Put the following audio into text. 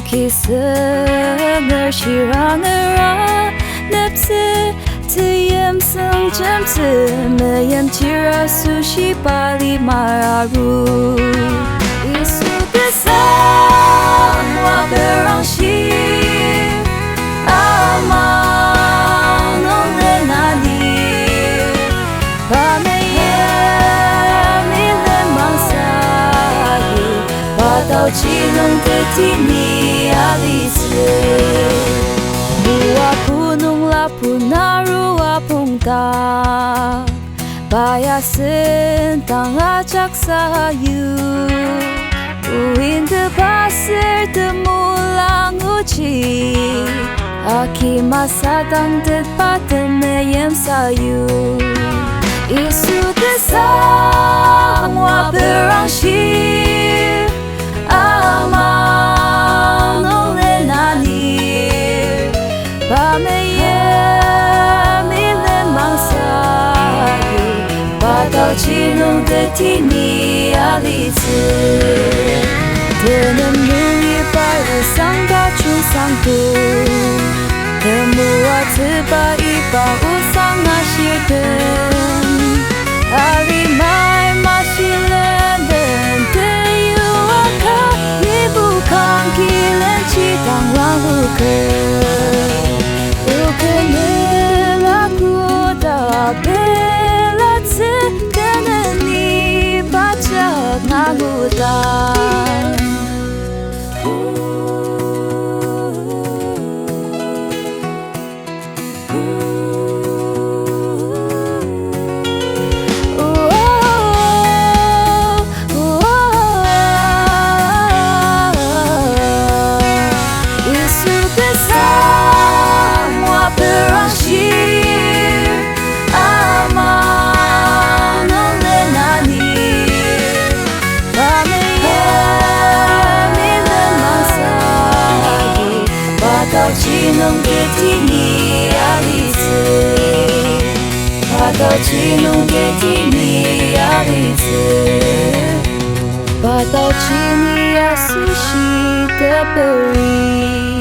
기승을 실현하라 냅스 트임승 점스 매연 지라 수시 빨리 말하루 이 속에서 와베랑시 아마 너네 나니 밤에 예민한 사이 바다지는 듯이 알리스 무아 분홍 라푸나루아 봉다 바야슨 땅아 작사유 우인드 봤을 듯 몰랑우지 아키마사당 듯 받은 내 엠사유 이수드상 와베랑시 아마 너네 나니 밤에 예민한 망사이 바다지는 듯이 니 알리스 드는 눈이 빨리 상가 중상도 대무와 트바 이바 우상하실 듯 알리마이 마실랜드 대유아카 이북한 길엔 지당왕후크 우크는 아쿠다 벨라츠 그는 니 바짝 나구다 바다지는 듯이 니 알리스 바다지는 듯이 니 알리스 바다지니 아수시 더베리